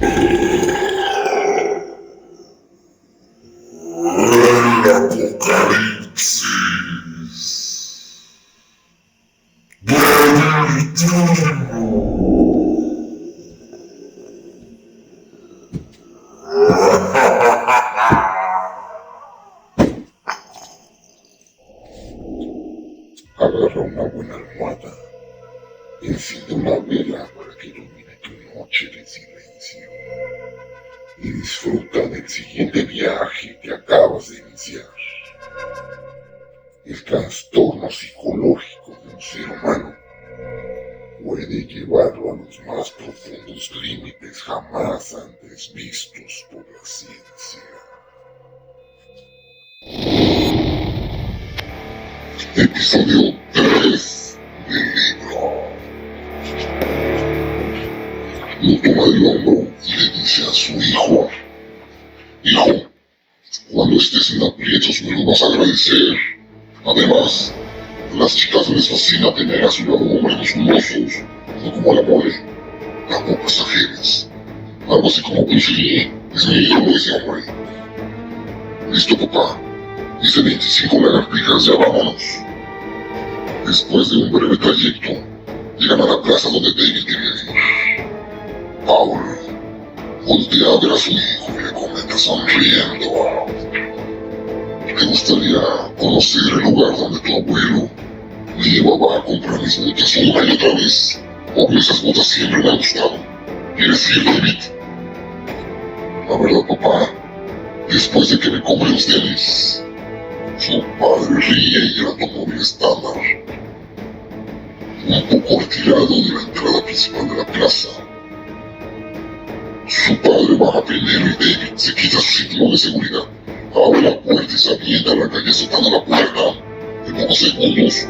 El apocalipsis definitivo. Agarra una buena almohada, enciende una vela para que ilumine tu noche de silencio y disfruta del siguiente viaje que acabas de iniciar. El trastorno psicológico de un ser humano puede llevarlo a los más profundos límites jamás antes vistos por la ciencia. Episodio 3 del libro. Lo toma del hombro y le dice a su hijo: Hijo, cuando estés en aprietos me lo vas a agradecer. Además, a las chicas les fascina tener a su lado hombres musculosos, no como a la mole, tampoco pasajeros. Algo así como Bruce Lee, es mi ídolo ese hombre. Listo, papá. Hice 25 lagartijas, ya vámonos. Después de un breve trayecto, llegan a la plaza donde David quería ir. Paul voltea a ver a su hijo y le comenta sonriendo: ¿te gustaría conocer el lugar donde tu abuelo me llevaba a comprar mis botas una y otra vez? Porque esas botas siempre me han gustado. ¿Quieres ir, David? La verdad, papá, después de que me compre los tenis. Su padre ríe y el automóvil estándar, un poco retirado de la entrada principal de la plaza. Su padre baja primero y David se quita su cinturón de seguridad, abre la puerta y se avienta a la calle azotando la puerta. En pocos segundos,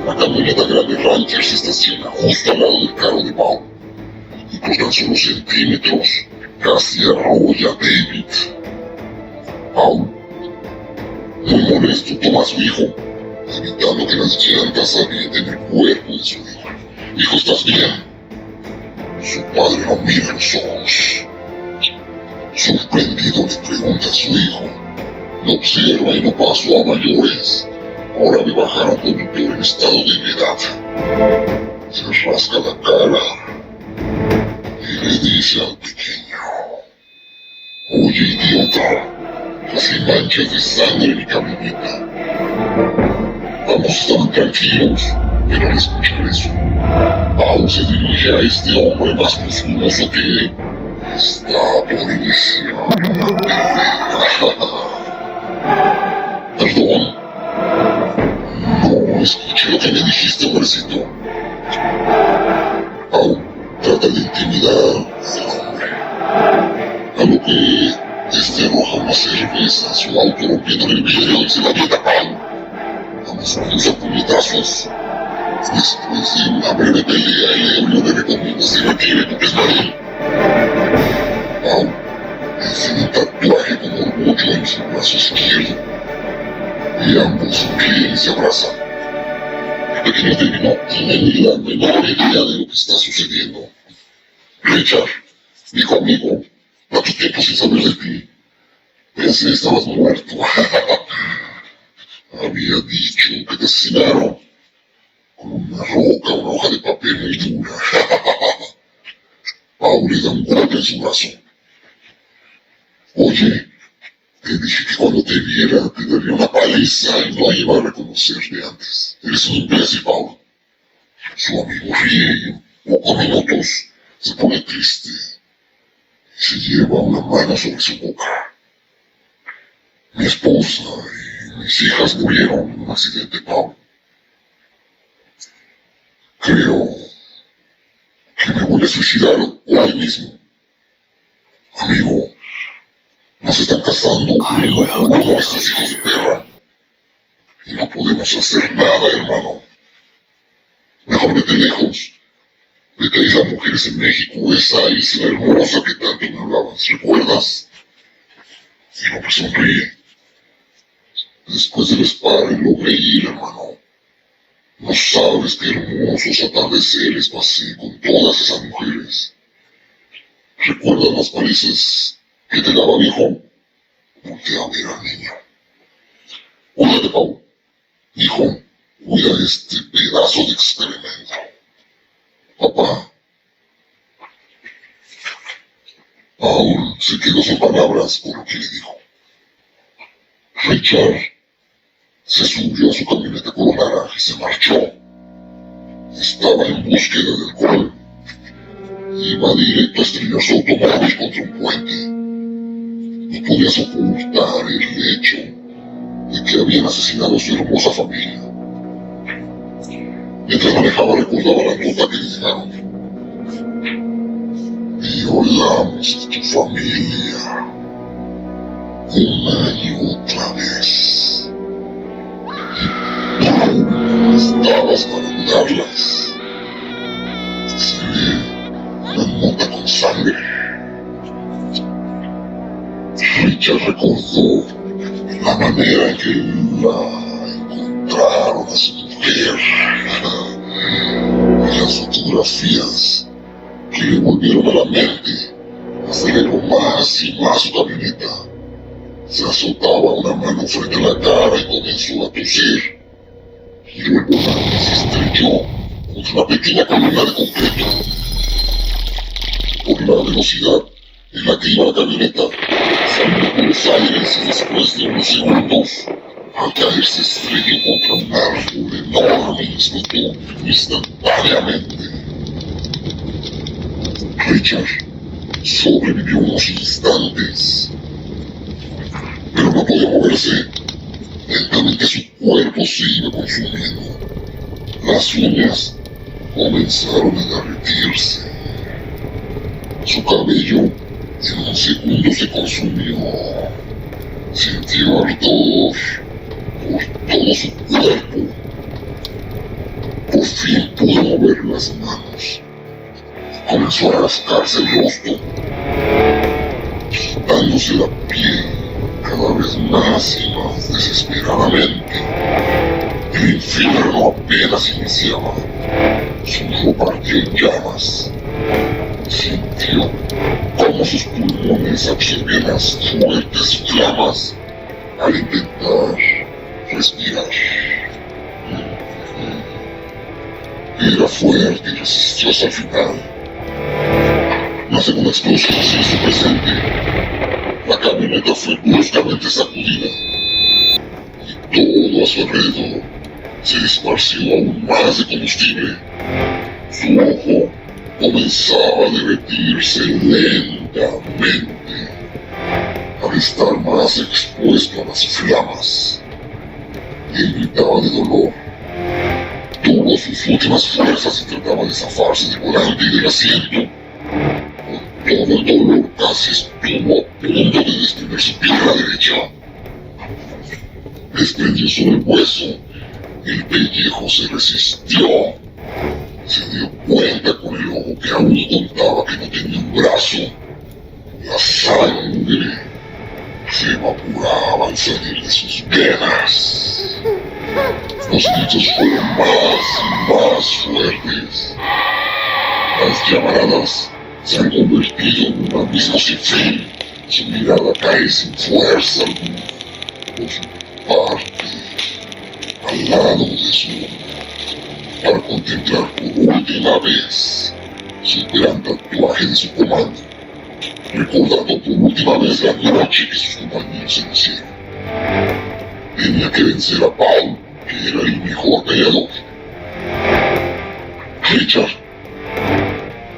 la camioneta grande Ranger se estaciona justo al lado del carro de Paul, y por tan solo centímetros casi arrolla a David. Paul, muy molesto, toma a su hijo, evitando que las llantas avienten el cuerpo de su hijo. Hijo, ¿estás bien? Su padre lo mira a los ojos. Sorprendido le pregunta a su hijo. Lo observa y no pasó a mayores. Ahora me bajaron conductor en estado de ebriedad. Se rasca la cara y le dice al pequeño: Oye, idiota, casi manchas de sangre en mi camioneta. Ambos estaban tranquilos, pero al escuchar eso, Paul se dirige a este hombre más musculoso que él. Está por iniciar una pelea. Perdón. No escuché lo que me dijiste, hombrecito. Paul trata de intimidar al hombre, a lo que este arroja una cerveza a su auto rompiendo el vidrio y se la avienta a Paul. Ambos cruzan puñetazos. Después de una breve pelea, el ebrio le recomienda se retire porque es marido. Paul enseña un tatuaje con orgullo en su brazo izquierdo y ambos sonríen y se abrazan. El pequeño David no tiene ni la menor idea de lo que está sucediendo. Richard, dijo amigo, tanto tiempo sin saber de ti. Pensé estabas muerto. Había dicho que te asesinaron con una roca o una hoja de papel muy dura. Paul le da un golpe en su brazo. Oye, te dije que cuando te viera te daría una paliza y no iba a reconocerte antes. Eres un imbécil, Paul. Su amigo ríe y en pocos minutos se pone triste y se lleva una mano sobre su boca. Mi esposa y mis hijas murieron en un accidente, Paul. Creo que me voy a suicidar hoy mismo. Amigo, nos están casando con nuestros hijos de perra. Y no podemos hacer nada, hermano. Mejor vete lejos. Vete a Isla Mujeres en México, esa isla hermosa que tanto me hablabas, ¿recuerdas? Y el hombre sonríe. Después del spa logré ir, hermano. No sabes qué hermosos atardeceres pasé con todas esas mujeres. ¿Recuerdas las palizas que te daba viejo? Voltea a ver al niño. Cuídate, Paul. Hijo, cuida este pedazo de experimento. Papá. Paul se quedó sin palabras por lo que le dijo. Richard se subió a su camioneta color naranja y se marchó. Estaba en búsqueda de alcohol. Iba directo a estrellar su automóvil contra un puente. No podía soportar el hecho de que habían asesinado a su hermosa familia. Mientras manejaba recordaba la nota que le llegaron. Violamos a tu familia una y otra vez. Y tú estabas para ayudarlas. Se lee una nota con sangre. Richard recordó la manera en que la encontraron a su mujer y las fotografías que le volvieron a la mente. Aceleró más y más su camioneta. Se azotaba una mano frente a la cara y comenzó a toser. Giró el volante y se estrelló contra una pequeña columna de concreto. Por la velocidad en la que iba la camioneta, salió por los aires y después de unos segundos, al caer se estrelló contra un árbol enorme y explotó instantáneamente. Richard sobrevivió unos instantes, pero no podía moverse. Lentamente su cuerpo se iba consumiendo. Las uñas comenzaron a derretirse. Su cabello en un segundo se consumió. Sintió ardor por todo su cuerpo. Por fin pudo mover las manos. Comenzó a rascarse el rostro, quitándose la piel cada vez más y más desesperadamente. El infierno apenas iniciaba. Su ropa ardió en llamas. Sintió cómo sus pulmones absorbían las fuertes flamas al intentar respirar. Era fuerte y resistió hasta el final. La segunda explosión se hizo presente. La camioneta fue bruscamente sacudida y todo a su alrededor se esparció aún más de combustible. Su ojo comenzaba a derretirse lentamente al estar más expuesto a las flamas. Él gritaba de dolor. Tuvo sus últimas fuerzas y trataba de zafarse del volante y del asiento. Con todo el dolor casi estuvo a punto de desprender su pierna derecha. Desprendió solo el hueso. El pellejo se resistió. Se dio cuenta con el ojo que aún contaba que no tenía un brazo. La sangre se evaporaba al salir de sus venas. Los gritos fueron más y más fuertes. Las llamaradas se han convertido en un abismo sin fin. Su mirada cae sin fuerza alguna por su parte al lado de su hombro para contemplar por última vez su gran tatuaje de su comando, recordando por última vez la noche que sus compañeros se hicieron. Tenía que vencer a Paul, que era el mejor peleador. Richard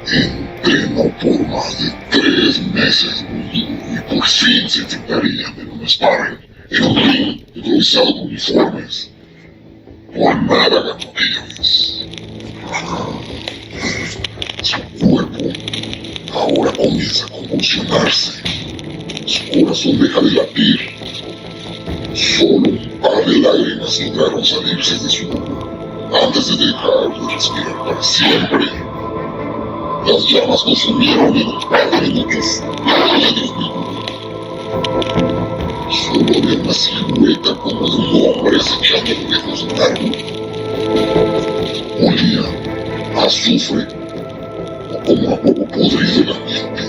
entrenó por más de 3 meses muy duro y por fin se enfrentarían en un sparring, en un ring improvisado con uniformes. Por nada ganó aquella vez. Su cuerpo ahora comienza a convulsionarse. Su corazón deja de latir. Solo un par de lágrimas lograron salirse de su boca antes de dejar de respirar para siempre. Las llamas consumieron en un par de minutos los metros vivos. Solo había una silueta como de un hombre acechando a lo lejos del árbol. Olía a azufre o como a polvo podrido el ambiente.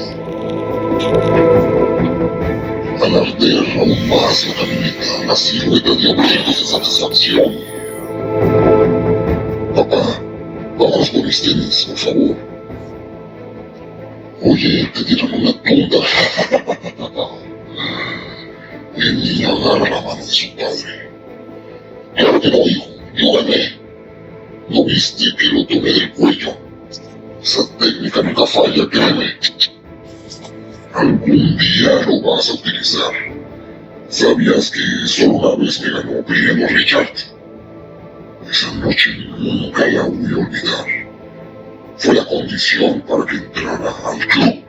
aún más la camioneta, la silueta de objetos de satisfacción. Papá, vámonos por mis tenis, por favor. Oye, te dieron una tunda. El niño agarra la mano de su padre. Claro que no, hijo, yo gané. ¿No viste que lo tomé del cuello? Esa técnica nunca falla, créeme. Algún día lo vas a utilizar. ¿Sabías que solo una vez me ganó peleando Richard? Esa noche nunca la voy a olvidar. Fue la condición para que entrara al club.